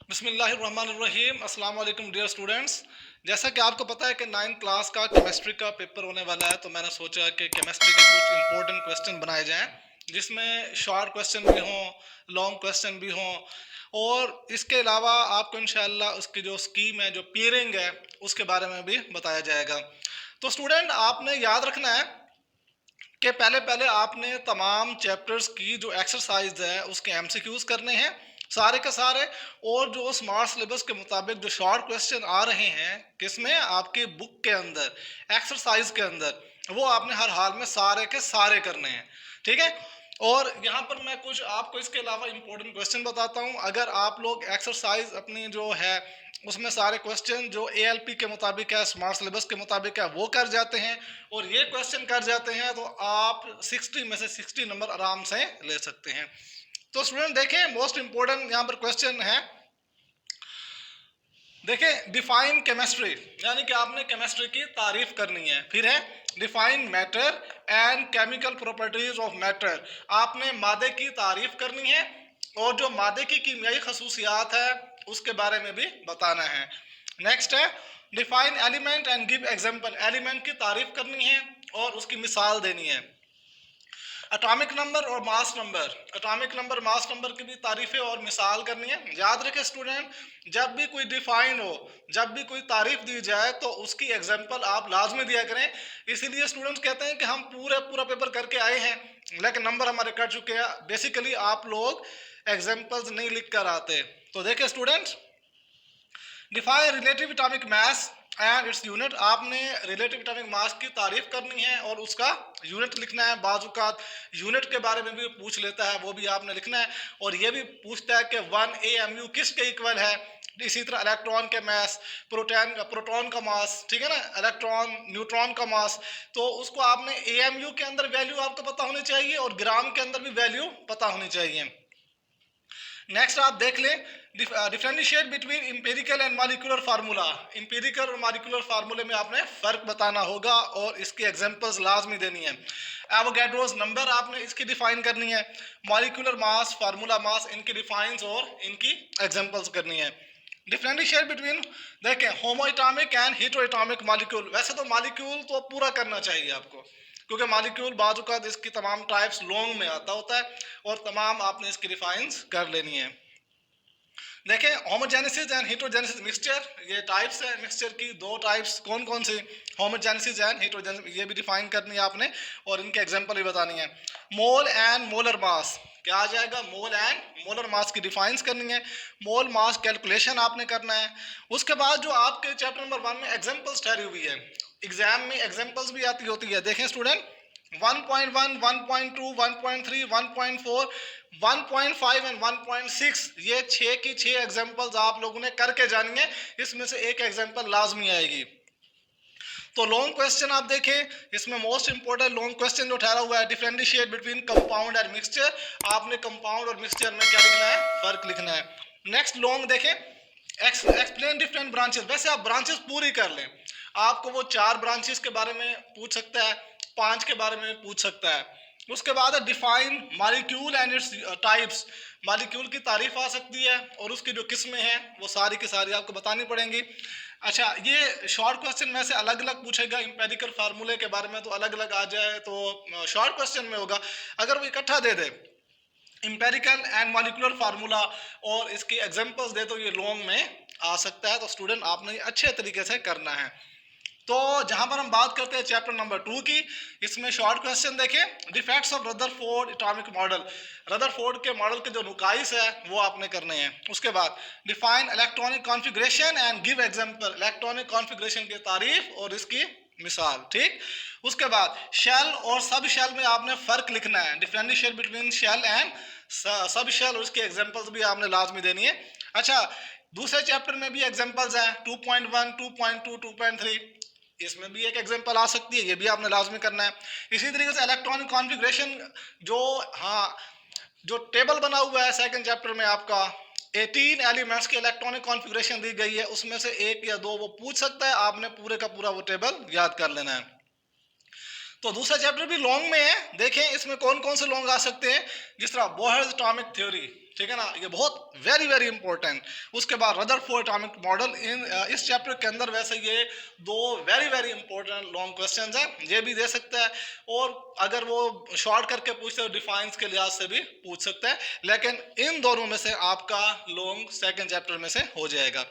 बिस्मिल्लाहिर्रहमानिर्रहीम। अस्सलाम वालेकुम डियर स्टूडेंट्स। जैसा कि आपको पता है कि 9th क्लास का केमिस्ट्री का पेपर होने वाला है, तो मैंने सोचा कि केमिस्ट्री के कुछ इंपॉर्टेंट क्वेश्चन बनाए जाएं जिसमें शॉर्ट क्वेश्चन भी हों, लॉन्ग क्वेश्चन भी हों, और इसके अलावा आपको इंशाल्लाह उसकी जो स्कीम है, जो पीयरिंग है, उसके बारे में भी बताया जाएगा। तो स्टूडेंट, आपने याद रखना है कि पहले पहले आपने तमाम चैप्टर्स की जो एक्सरसाइज है उसके एमसीक्यूज करने हैं सारे के सारे, और जो स्मार्ट सिलेबस के मुताबिक जो शॉर्ट क्वेश्चन आ रहे हैं किसमें, आपके बुक के अंदर एक्सरसाइज के अंदर, वो आपने हर हाल में सारे के सारे करने हैं। ठीक है। और यहाँ पर मैं कुछ आपको इसके अलावा इंपॉर्टेंट क्वेश्चन बताता हूँ। अगर आप लोग एक्सरसाइज अपनी जो है उसमें सारे क्वेश्चन जो एएलपी के मुताबिक है, स्मार्ट सिलेबस के मुताबिक है, वो कर जाते हैं और ये क्वेश्चन कर जाते हैं, तो आप 60 में से 60 नंबर आराम से ले सकते हैं। तो स्टूडेंट देखें, मोस्ट इंपॉर्टेंट यहाँ पर क्वेश्चन है, देखें, डिफाइन केमिस्ट्री, यानी कि आपने केमिस्ट्री की तारीफ करनी है। फिर है define matter and chemical properties of matter, आपने मादे की तारीफ करनी है और जो मादे की कीमियाई खसूसियात है उसके बारे में भी बताना है। नेक्स्ट है define element and give example, element की तारीफ करनी है और उसकी मिसाल देनी है। एटॉमिक नंबर और mass number, atomic number mass number की भी तारीफें और मिसाल करनी है। याद रखें स्टूडेंट, जब भी कोई डिफाइन हो, जब भी कोई तारीफ दी जाए, तो उसकी एग्जांपल आप लाजमी दिया करें। इसीलिए स्टूडेंट्स कहते हैं कि हम पूरा पेपर करके आए हैं लेकिन नंबर हमारे कट चुके हैं, बेसिकली आप लोग एग्जांपल्स नहीं लिख कर आते। तो देखिए students, define relative atomic mass and its unit, आपने रिलेटिव एटॉमिक मास की तारीफ करनी है और उसका यूनिट लिखना है। बाजुकात यूनिट के बारे में भी पूछ लेता है, वो भी आपने लिखना है। और ये भी पूछता है कि 1 AMU किसके इक्वल है। इसी तरह इलेक्ट्रॉन के मास, प्रोटॉन का मास, ठीक है ना, इलेक्ट्रॉन न्यूट्रॉन का मास, तो उसको आपने AMU के अंदर वैल्यू आपको पता होनी चाहिए और ग्राम के अंदर भी वैल्यू पता होनी चाहिए। नेक्स्ट आप देख लें, differentiate between empirical and molecular formula, empirical और मॉलिक्यूलर फार्मूले में आपने फर्क बताना होगा और इसकी एग्जांपल्स लाजमी देनी है। एवोगैड्रोस नंबर आपने इसकी डिफाइन करनी है, मॉलिक्यूलर मास, फार्मूला मास, इनकी डिफाइंस और इनकी एग्जांपल्स करनी है। डिफरेंशिएट बिटवीन, देखें, होमोएटॉमिक एंड हेटेरोएटॉमिक मॉलिक्यूल, वैसे तो मॉलिक्यूल तो पूरा करना चाहिए आपको, क्योंकि मॉलिक्यूल बाजू का इसकी तमाम टाइप्स लॉन्ग में आता होता है और तमाम आपने इसकी डिफाइंस कर लेनी है। देखें, होमोजेनेसिस एंड हेटेरोजेनेसिस मिक्सचर, ये टाइप्स है मिक्सचर की, दो टाइप्स कौन कौन सी, होमोजेनेसिस एंड हेटेरोजेनेसिस, ये भी डिफाइन करनी है आपने और इनके एग्जांपल भी बतानी है। मोल एंड मोलर मास, क्या आ जाएगा, मोल एंड मोलर मास की डिफाइंस करनी है। मोल मास कैलकुलेशन आपने करना है। उसके बाद जो आपके चैप्टर नंबर 1 में एग्जांपल्स ठहरी हुई है, एग्जाम में एग्जांपल्स भी आती होती है। देखें स्टूडेंट, 1.1, 1.2, 1.3, 1.4, 1.5 एंड 1.6, ये 6 की 6 एग्जांपल्स आप लोगों ने करके जानी है, इसमें से एक एग्जांपल लाजमी आएगी। तो लॉन्ग क्वेश्चन आप देखें, इसमें मोस्ट इंपोर्टेंट लॉन्ग क्वेश्चन जो ठहरा हुआ है, differentiate between compound and mixture, आपने कंपाउंड और मिक्सचर में क्या लिखना है, फर्क लिखना है। नेक्स्ट लॉन्ग देखें, एक्सप्लेन डिफरेंट ब्रांचेस, वैसे आप ब्रांचेस पूरी कर लें, आपको वो 4 ब्रांचेस के बारे में पूछ सकता है, 5 के बारे में पूछ सकता है। उसके बाद है define molecule and its types, molecule की तारीफ आ सकती है और उसकी जो किस्में हैं वो सारी की सारी आपको बतानी पड़ेंगी। अच्छा, ये शॉर्ट क्वेश्चन में से अलग अलग पूछेगा, इंपेरिकल फार्मूले के बारे में तो अलग अलग आ जाए तो शॉर्ट क्वेश्चन में होगा। अगर वो इकट्ठा दे दे, इंपेरिकल एंड मॉलिक्यूलर फार्मूला और इसकी एग्जांपल्स दे, तो ये लॉन्ग में आ सकता है। तो स्टूडेंट आपने अच्छे तरीके से करना है। तो जहां पर हम बात करते हैं चैप्टर नंबर 2 की, इसमें शॉर्ट क्वेश्चन देखें, defects of Rutherford atomic model, Rutherford के मॉडल के जो नुकाइस है वो आपने करने हैं। उसके बाद define electronic configuration and give example, electronic configuration की तारीफ और इसकी मिसाल। ठीक। उसके बाद शेल और सब शेल में आपने फर्क लिखना है, differentiate between shell and sub shell, और इसके एग्जांपल्स भी आपने लाजमी देनी है। अच्छा, दूसरे चैप्टर में भी एग्जांपल्स हैं, 2.1, 2.2, 2.3, इसमें भी एक एग्जांपल आ सकती है, ये भी आपने लाजमी करना है। इसी तरीके से इलेक्ट्रॉनिक कॉन्फ़िगरेशन, जो हाँ जो टेबल बना हुआ है सेकंड चैप्टर में आपका, 18 एलिमेंट्स की इलेक्ट्रॉनिक कॉन्फ़िगरेशन दी गई है, उसमें से एक या दो वो पूछ सकता है, आपने पूरे का पूरा वो टेबल याद कर लेना है। तो दूसरा चैप्टर भी लॉन्ग में है, देखें इसमें कौन कौन से लॉन्ग आ सकते हैं, जिस तरह बोहर्स एटॉमिक थ्योरी, ठीक है ना, ये बहुत वेरी वेरी इंपॉर्टेंट। उसके बाद रदरफोर्ड एटॉमिक मॉडल, इस चैप्टर के अंदर वैसे ये दो very very important long questions हैं, ये भी दे सकता है, और अगर वो शॉर्ट करके पूछते हो डिफाइंस के लिहाज से भी पूछ सकता है, लेकिन इन दोनों में से आपका लॉन्ग सेकेंड चैप्टर में से हो जाएगा।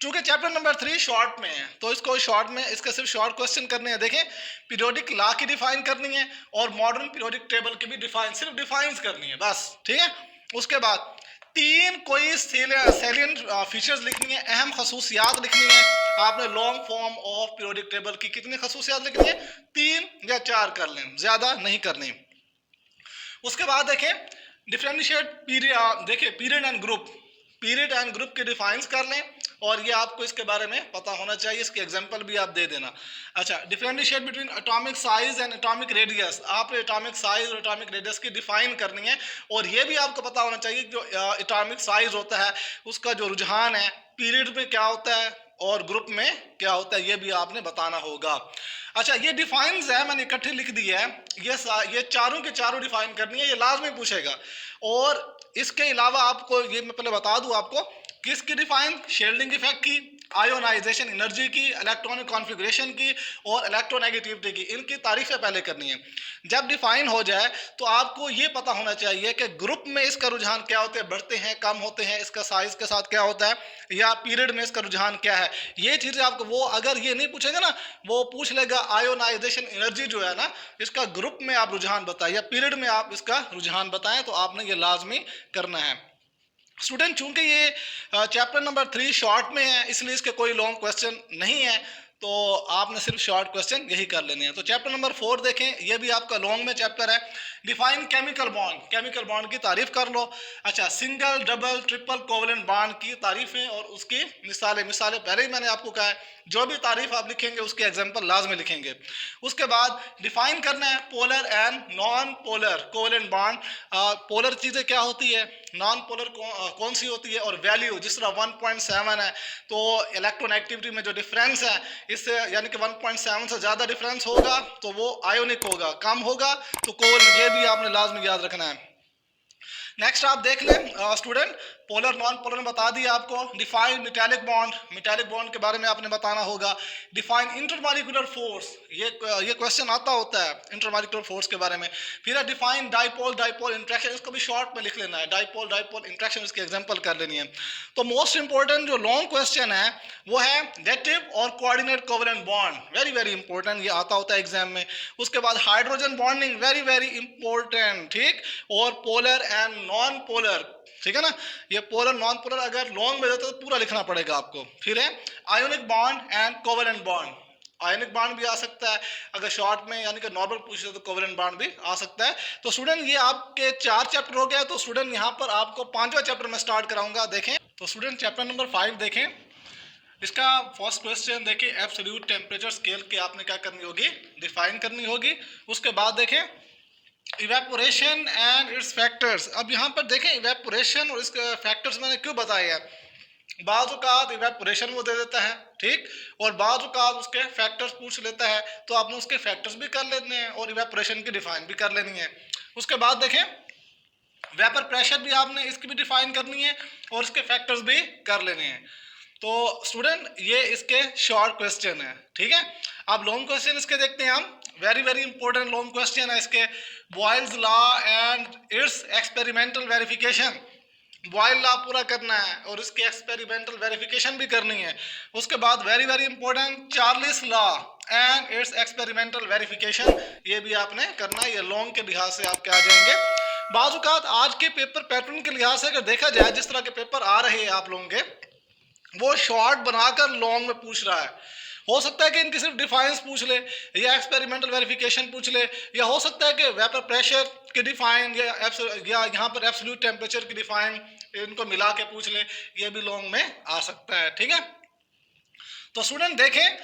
चूंकि चैप्टर नंबर 3 शॉर्ट में है तो इसको शॉर्ट में इसके सिर्फ शॉर्ट क्वेश्चन करने हैं। देखें, पीरियोडिक लॉ की डिफाइन करनी है और मॉडर्न पीरियोडिक टेबल की भी डिफाइन, सिर्फ डिफाइन करनी है बस, ठीक है। उसके बाद 3 कोई सैलिएंट फीचर्स लिखनी है, अहम खसूसियात लिखनी है। आपने long form of periodic table की कितनी खसूसियात लिखनी है, 3 या 4 कर लें, ज्यादा नहीं करनी। उसके बाद देखें डिफरेंशिएट पीरियड, देखिए period and group, period and group के डिफाइंस कर लें, और ये आपको इसके बारे में पता होना चाहिए, इसकी एग्जांपल भी आप दे देना। अच्छा, differentiate between atomic size and atomic radius, आपने एटॉमिक साइज और एटॉमिक रेडियस की डिफाइन करनी है, और ये भी आपको पता होना चाहिए जो एटॉमिक साइज होता है उसका जो रुझान है पीरियड में क्या होता है और ग्रुप में क्या होता है, ये भी आपने बताना होगा। अच्छा, ये डिफाइंस है, मैंने इकट्ठे लिख दिया है, ये चारों के चारों डिफाइन करनी है, ये लाजमी पूछेगा। और इसके अलावा आपको ये मैं पहले बता दूं आपको किसकी डिफाइन, शील्डिंग इफेक्ट की, आयोनाइजेशन एनर्जी की, इलेक्ट्रॉनिक कॉन्फ़िगरेशन की और इलेक्ट्रोनेगेटिविटी की, इनकी तारीफें पहले करनी है। जब डिफाइन हो जाए तो आपको ये पता होना चाहिए कि ग्रुप में इसका रुझान क्या होते हैं, बढ़ते हैं कम होते हैं, इसका साइज के साथ क्या होता है, या पीरियड में इसका रुझान क्या है, ये चीज़ें आपको, वो अगर ये नहीं पूछेगा ना, वो पूछ लेगा आयोनाइजेशन एनर्जी जो है ना, इसका ग्रुप में आप रुझान बताएं या पीरियड में आप इसका रुझान बताएं, तो आपने ये लाजमी करना है। स्टूडेंट, चूंकि ये चैप्टर नंबर 3 शॉर्ट में है इसलिए इसके कोई लॉन्ग क्वेश्चन नहीं है, तो आपने सिर्फ शॉर्ट क्वेश्चन यही कर लेने हैं। तो चैप्टर नंबर 4 देखें, ये भी आपका लॉन्ग में चैप्टर है। Define chemical bond, chemical bond की तारीफ कर लो। अच्छा, single double triple covalent bond की तारीफें और उसकी मिसालें पहले ही मैंने आपको कहा है, जो भी तारीफ आप लिखेंगे उसके एग्जाम्पल लाजमी लिखेंगे। उसके बाद डिफाइन करना है polar and non polar covalent bond, polar चीज़ें क्या होती है, नॉन पोलर कौन सी होती है, और वैल्यू जिस तरह 1.7 है तो इलेक्ट्रोनेगेटिविटी में जो डिफरेंस है इससे, यानी कि 1.7 से ज़्यादा डिफरेंस होगा तो वो आयोनिक होगा, कम होगा तो कोवलेंट, ये भी आपने लाजमी याद रखना है। नेक्स्ट आप देख लें स्टूडेंट, पोलर नॉन पोलर बता दिया आपको। Define metallic bond, metallic bond के बारे में आपने बताना होगा। डिफाइन इंटरमॉलिक्यूलर फोर्स, ये क्वेश्चन आता होता है इंटरमॉलिक्यूलर फोर्स के बारे में। फिर डिफाइन डाइपोल डाइपोल इंट्रैक्शन, इसको भी शॉर्ट में लिख लेना है, डाइपोल डाइपोल इंट्रैक्शन इसकी एग्जांपल कर लेनी है। तो मोस्ट इंपॉर्टेंट जो लॉन्ग क्वेश्चन है वो है डेटिव और coordinate covalent bond, very very important, ये आता होता है एग्जाम में। उसके बाद hydrogen bonding, very very important, ठीक, और पोलर एंड नॉन पोलर, ठीक है ना, ये पोलर नॉन पोलर अगर लॉन्ग में देते तो पूरा लिखना पड़ेगा आपको। फिर है ionic bond and covalent bond, ionic bond भी आ सकता है अगर शॉर्ट में, यानी कि नॉर्मल पूछे तो कोवलेंट बॉन्ड भी आ सकता है। तो स्टूडेंट ये आपके 4 चैप्टर हो गए, तो स्टूडेंट यहाँ पर आपको 5वां चैप्टर में स्टार्ट कराऊंगा। देखें तो स्टूडेंट चैप्टर नंबर 5 देखें, इसका फर्स्ट क्वेश्चन देखिए, एब्सोल्यूट टेम्परेचर स्केल की आपने क्या करनी होगी, डिफाइन करनी होगी। उसके बाद देखें इवेपोरेशन एंड इट्स फैक्टर्स। अब यहाँ पर देखें इवेपोरेशन और इसके फैक्टर्स मैंने क्यों बताए हैं, बाज़ औक़ात इवेपोरेशन वो दे देता है, ठीक, और बाज़ औक़ात उसके फैक्टर्स पूछ लेता है, तो आपने उसके फैक्टर्स भी कर लेने हैं और इवेपोरेशन की डिफाइन भी कर लेनी है। उसके बाद देखें वेपर प्रेशर भी आपने इसकी भी डिफाइन करनी है और इसके फैक्टर्स भी कर लेने हैं। तो स्टूडेंट ये इसके शॉर्ट क्वेश्चन है, ठीक है। अब लॉन्ग क्वेश्चन इसके देखते हैं हम, very very important long question है इसके। Boyle's law and its experimental verification, Boyle law पूरा करना है और इसकी एक्सपेरिमेंटल वेरिफिकेशन भी करनी है। उसके बाद very very important Charles law and its experimental verification, ये भी आपने करना है। ये लॉन्ग के लिहाज से आप क्या आ जाएंगे। बाज़ आज के पेपर पैटर्न के लिहाज से अगर देखा जाए, जिस तरह के पेपर आ रहे हैं आप लोगों के, वो शॉर्ट बनाकर लॉन्ग में पूछ रहा है। हो सकता है कि इनकी सिर्फ डिफाइंस पूछ ले या एक्सपेरिमेंटल वेरिफिकेशन पूछ ले, या हो सकता है कि वेपर प्रेशर की डिफाइन या यहाँ पर एब्सोल्यूट टेम्परेचर की डिफाइन इनको मिला के पूछ ले, ये भी लॉन्ग में आ सकता है, ठीक है। तो स्टूडेंट देखें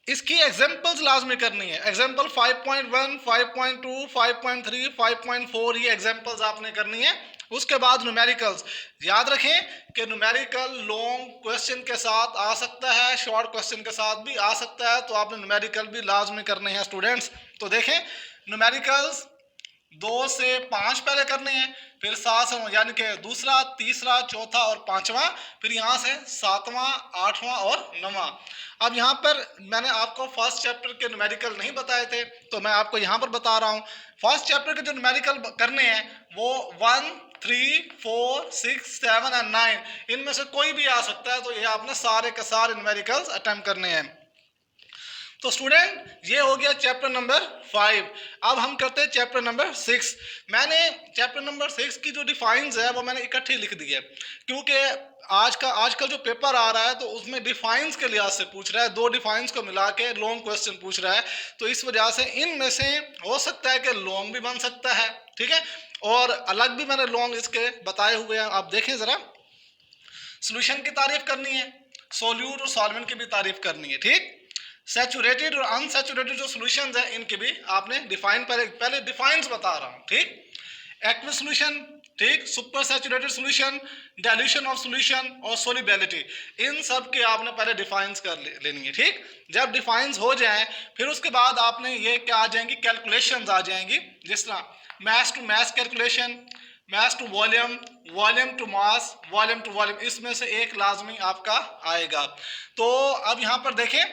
इसकी एग्जांपल्स लाजमी करनी है। एग्जांपल 5.1, 5.2, 5.3, 5.4 ये एग्जांपल्स आपने करनी है उसके बाद न्यूमेरिकल्स, याद रखें कि न्यूमेरिकल लॉन्ग क्वेश्चन के साथ आ सकता है, शॉर्ट क्वेश्चन के साथ भी आ सकता है, तो आपने न्यूमेरिकल भी लाजमी करने हैं स्टूडेंट्स। तो देखें न्यूमेरिकल्स 2 से 5 पहले करने हैं, फिर 7 से 9 यानी कि दूसरा, तीसरा, चौथा और पांचवा, फिर यहाँ से 7वां, 8वां और 9वां। अब यहाँ पर मैंने आपको फर्स्ट चैप्टर के न्यूमेरिकल नहीं बताए थे, तो मैं आपको यहाँ पर बता रहा हूँ। फर्स्ट चैप्टर के जो न्यूमेरिकल करने हैं वो 1, 3, 4, 6, 7 और 9 इनमें से कोई भी आ सकता है। तो ये आपने सारे के सारे न्यूमेरिकल्स अटेम्प्ट करने हैं। तो स्टूडेंट ये हो गया चैप्टर नंबर 5। अब हम करते हैं चैप्टर नंबर 6। मैंने चैप्टर नंबर 6 की जो डिफाइंस है वो मैंने इकट्ठी लिख दी है, क्योंकि आजकल जो पेपर आ रहा है तो उसमें डिफाइंस के लिहाज से पूछ रहा है, 2 डिफाइंस को मिला के लॉन्ग क्वेश्चन पूछ रहा है। तो इस वजह से इनमें से हो सकता है कि लॉन्ग भी बन सकता है, ठीक है, और अलग भी मैंने लॉन्ग इसके बताए हुए हैं। आप देखें जरा, सोल्यूशन की तारीफ करनी है, सोल्यूट और सॉल्वेंट की भी तारीफ करनी है, ठीक। सैचुरेटेड और अनसैचुरेटेड जो सॉल्यूशंस हैं इनके भी आपने डिफाइन पहले डिफाइंस बता रहा हूं, ठीक। एक्वस सॉल्यूशन, ठीक, super saturated solution, dilution of solution और सोल्युबिलिटी, इन सब के आपने पहले डिफाइंस कर लेनी है, ठीक। जब डिफाइंस हो जाए फिर उसके बाद आपने ये क्या आ जाएंगी, कैलकुलेशंस आ जाएंगी, जिस तरह mass to mass calculation, mass to volume, volume to mass, volume to volume, इसमें से एक लाजमी आपका आएगा। तो अब यहाँ पर देखें,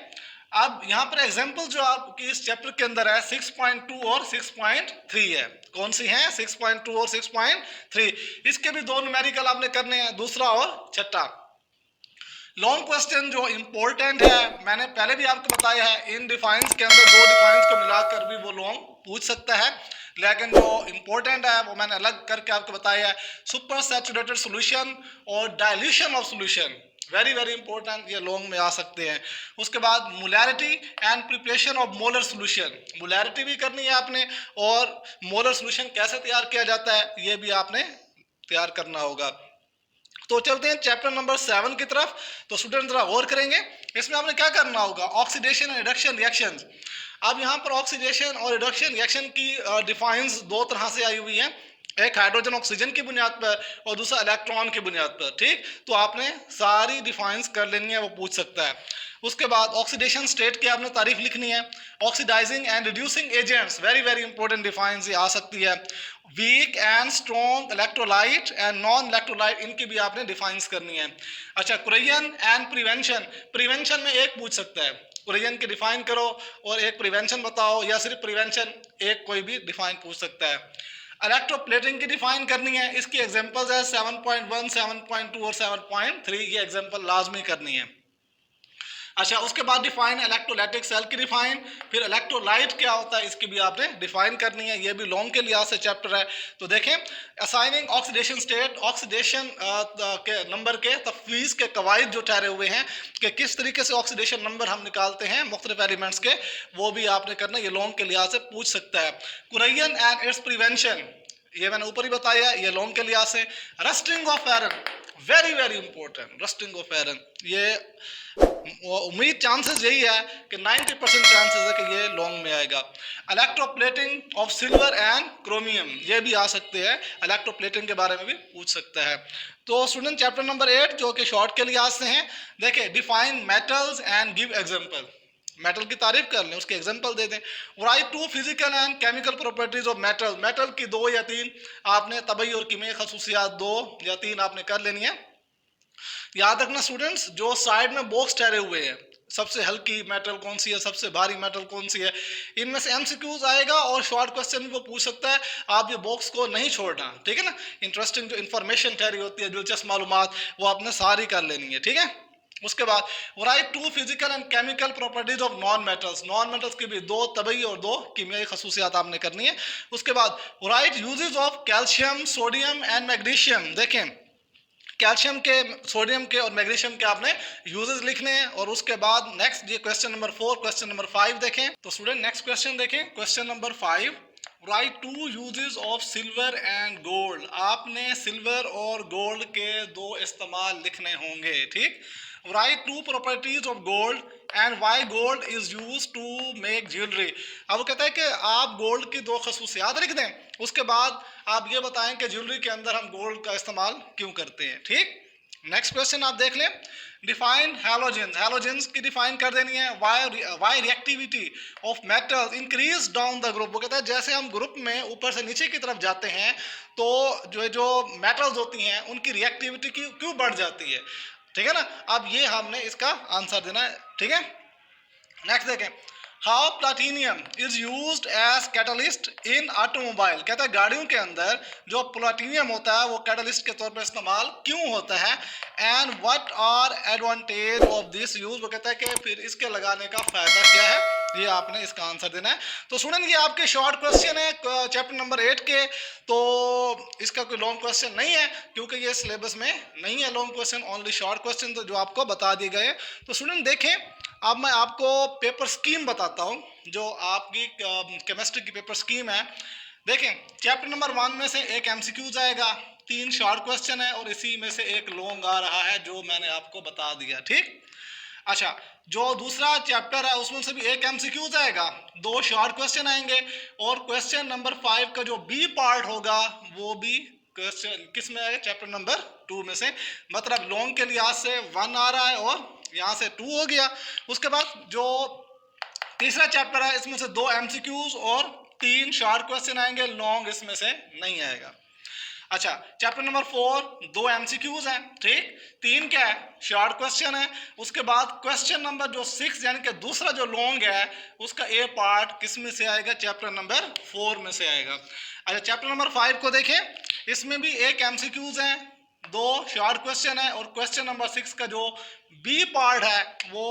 अब यहाँ पर एग्जाम्पल जो आपकी इस चैप्टर के अंदर है 6.2 और 6.3 है। कौन सी है? 6.2 और 6.3। इसके भी 2 न्यूमेरिकल आपने करने हैं, दूसरा और छठा। लॉन्ग क्वेश्चन जो इंपॉर्टेंट है, मैंने पहले भी आपको बताया है, इन डिफाइंस के अंदर 2 डिफाइंस को मिलाकर भी वो लॉन्ग पूछ सकता है, लेकिन जो इंपॉर्टेंट है वो मैंने अलग करके आपको बताया है। सुपर सैचुरेटेड सॉल्यूशन और dilution of solution, very very important, ये लॉन्ग में आ सकते हैं। उसके बाद molarity and preparation of molar solution, molarity भी करनी है आपने, और मोलर सॉल्यूशन कैसे तैयार किया जाता है ये भी आपने तैयार करना होगा। तो चलते हैं चैप्टर नंबर 7 की तरफ। तो स्टूडेंट जरा गौर करेंगे, इसमें आपने क्या करना होगा, ऑक्सीडेशन एंड रिडक्शन रिएक्शंस। अब यहाँ पर ऑक्सीडेशन और रिडक्शन रिएक्शन की डिफाइंस 2 तरह से आई हुई है, एक हाइड्रोजन ऑक्सीजन की बुनियाद पर और दूसरा इलेक्ट्रॉन की बुनियाद पर, ठीक। तो आपने सारी डिफाइंस कर लेनी है, वो पूछ सकता है। उसके बाद ऑक्सीडेशन स्टेट की आपने तारीफ लिखनी है। Oxidising and reducing agents, very very important defines ये आ सकती है। Weak and strong electrolyte and non electrolyte, इनकी भी आपने डिफाइंस करनी है। अच्छा, कुरेयन एंड प्रिवेंशन, प्रिवेंशन में एक पूछ सकता है, कुरेयन की डिफाइन करो और एक प्रिवेंशन बताओ, या सिर्फ प्रिवेंशन, एक कोई भी डिफाइन पूछ सकता है। इलेक्ट्रोप्लेटिंग की डिफाइन करनी है, इसकी एग्जांपल्स है 7.1, 7.2 और 7.3, ये एग्जांपल लाजमी करनी है। अच्छा, उसके बाद डिफाइन इलेक्ट्रोलाइटिक सेल की डिफाइन, फिर इलेक्ट्रोलाइट क्या होता है इसकी भी आपने डिफाइन करनी है, ये भी लॉन्ग के लिहाज से चैप्टर है। तो देखें, असाइनिंग ऑक्सीडेशन स्टेट, ऑक्सीडेशन के नंबर के तफवीज़ के कवायद जो ठहरे हुए हैं कि किस तरीके से ऑक्सीडेशन नंबर हम निकालते हैं मुख्तलिफ एलिमेंट्स के, वो भी आपने करना, ये लॉन्ग के लिहाज से पूछ सकता है। कुरेयन एंड इट्स प्रिवेंशन, ये मैंने ऊपर ही बताया, ये लॉन्ग के लिहाज से। Rusting of iron, very very important, rusting of iron, ये उम्मीद चांसेस यही है कि 90% चांसेस है कि ये लॉन्ग में आएगा। Electroplating of silver and chromium, ये भी आ सकते हैं, इलेक्ट्रोप्लेटिंग के बारे में भी पूछ सकता है। तो स्टूडेंट चैप्टर नंबर 8 जो कि शॉर्ट के लिहाज से हैं, देखिए define metals and give example, metal की तारीफ कर लें, उसके एग्जांपल दे दें। Right 2 physical and chemical properties of metal, metal की 2 या 3 आपने तबई और कीमियाई खसूसियात 2 या 3 आपने कर लेनी है। याद रखना स्टूडेंट्स, जो साइड में बॉक्स ठहरे हुए हैं, सबसे हल्की मेटल कौन सी है, सबसे भारी मेटल कौन सी है, इनमें से एमसीक्यूज आएगा और शॉर्ट क्वेश्चन भी वो पूछ सकता है। आप ये बॉक्स को नहीं छोड़ना, ठीक है ना। इंटरेस्टिंग जो इन्फॉर्मेशन ठहरी होती है, दिलचस्प मालूमात, वो आपने सारी कर लेनी है, ठीक है। उसके बाद right 2 physical and chemical properties of non metals, non metals की भी 2 तबई और 2 कीमियाई खसूसियात आपने करनी है। उसके बाद right uses of calcium, sodium and magnesium, देखें कैल्शियम के, सोडियम के और मैग्नीशियम के आपने यूजेस लिखने हैं। और उसके बाद नेक्स्ट ये क्वेश्चन नंबर 4, क्वेश्चन नंबर 5 देखें। तो स्टूडेंट नेक्स्ट क्वेश्चन देखें, question number 5, write 2 uses of silver and gold, आपने सिल्वर और गोल्ड के 2 इस्तेमाल लिखने होंगे, ठीक। Write 2 properties of gold and why gold is use to make jewellery, अब वो कहता है कि आप गोल्ड की 2 खसूसियात लिख दें उसके बाद आप ये बताएं कि ज्वेलरी के अंदर हम गोल्ड का इस्तेमाल क्यों करते हैं। ठीक, नेक्स्ट क्वेश्चन आप देख लें, डिफाइन हैलोजेंस। हैलोजेंस की डिफाइन कर देनी है। Why reactivity of metals increase down the group. वो कहता है जैसे हम ग्रुप में ऊपर से नीचे की तरफ जाते हैं तो जो मेटल्स होती हैं उनकी रिएक्टिविटी क्यों बढ़ जाती है। ठीक है ना, अब ये हमने इसका आंसर देना है। ठीक है, नेक्स्ट देखें, how platinum is used as catalyst in automobile. कहता है गाड़ियों के अंदर जो प्लाटीनियम होता है वो कैटलिस्ट के तौर पर इस्तेमाल क्यों होता है, and what are advantage of this use. वो कहता है कि फिर इसके लगाने का फायदा क्या है, ये आपने इसका आंसर देना है। तो स्टूडेंट ये आपके शॉर्ट क्वेश्चन है चैप्टर नंबर 8 के, तो इसका कोई लॉन्ग क्वेश्चन नहीं है क्योंकि ये सिलेबस में नहीं है long question, only short question तो जो आपको बता दिए गए। तो स्टूडेंट देखें, अब मैं आपको पेपर स्कीम बताता हूं जो आपकी केमिस्ट्री की पेपर स्कीम है। देखें, चैप्टर नंबर 1 में से एक एमसीक्यूज आएगा, 3 शॉर्ट क्वेश्चन है और इसी में से एक लॉन्ग आ रहा है जो मैंने आपको बता दिया। ठीक, अच्छा, जो दूसरा चैप्टर है उसमें से भी एक एमसीक्यूज आएगा, 2 शॉर्ट क्वेश्चन आएंगे और क्वेश्चन नंबर 5 का जो बी पार्ट होगा वो भी क्वेश्चन किस में आएगा, चैप्टर नंबर 2 में से। मतलब लॉन्ग के लिहाज से 1 आ रहा है और यहाँ से 2 हो गया। उसके बाद जो तीसरा चैप्टर है इसमें से 2 एमसीक्यूज और 3 शॉर्ट क्वेश्चन आएंगे, लॉन्ग इसमें से नहीं आएगा। अच्छा, चैप्टर नंबर 4 2 एमसीक्यूज हैं। ठीक, 3 क्या है, शॉर्ट क्वेश्चन है। उसके बाद क्वेश्चन नंबर जो 6 यानी कि दूसरा जो लॉन्ग है उसका ए पार्ट किस में से आएगा, चैप्टर नंबर 4 में से आएगा। अच्छा, चैप्टर नंबर 5 को देखें, इसमें भी एक एमसीक्यूज है, 2 शॉर्ट क्वेश्चन है और क्वेश्चन नंबर 6 का जो बी पार्ट है वो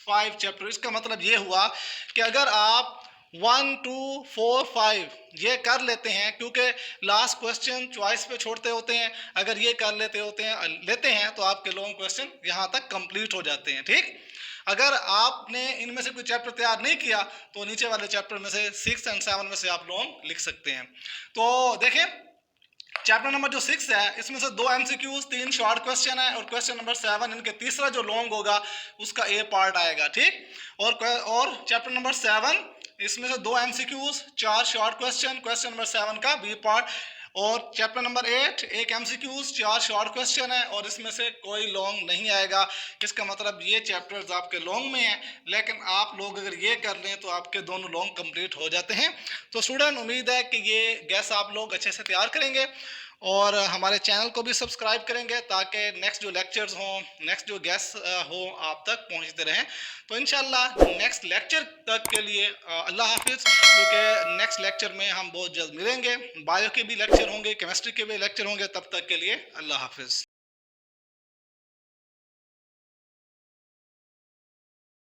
5 चैप्टर। इसका मतलब ये हुआ कि अगर आप 1 2 4 5 ये कर लेते हैं, क्योंकि लास्ट क्वेश्चन चॉइस पे छोड़ते होते हैं, अगर ये कर लेते हैं तो आपके लॉन्ग क्वेश्चन यहाँ तक कंप्लीट हो जाते हैं। ठीक, अगर आपने इनमें से कोई चैप्टर तैयार नहीं किया तो नीचे वाले चैप्टर में से 6 और 7 में से आप लॉन्ग लिख सकते हैं। तो देखें, चैप्टर नंबर जो 6 है इसमें से 2 एमसीक्यूज 3 शॉर्ट क्वेश्चन है और क्वेश्चन नंबर 7 इनके तीसरा जो लॉन्ग होगा उसका ए पार्ट आएगा। ठीक, और चैप्टर नंबर 7 इसमें से 2 MCQs 4 short question, question number 7 का बी पार्ट, और चैप्टर नंबर 8 एक एमसीक्यूज 4 शॉर्ट क्वेश्चन है और इसमें से कोई लॉन्ग नहीं आएगा। इसका मतलब ये चैप्टर्स आपके लॉन्ग में हैं, लेकिन आप लोग अगर ये कर लें तो आपके दोनों लॉन्ग कंप्लीट हो जाते हैं। तो स्टूडेंट उम्मीद है कि ये गैस आप लोग अच्छे से तैयार करेंगे और हमारे चैनल को भी सब्सक्राइब करेंगे ताकि नेक्स्ट जो लेक्चर्स हों, नेक्स्ट जो गेस्ट हो आप तक पहुंचते रहें। तो इंशाल्लाह नेक्स्ट लेक्चर तक के लिए अल्लाह हाफिज़, क्योंकि नेक्स्ट लेक्चर में हम बहुत जल्द मिलेंगे। बायो के भी लेक्चर होंगे, केमिस्ट्री के भी लेक्चर होंगे, तब तक के लिए अल्लाह हाफिज़।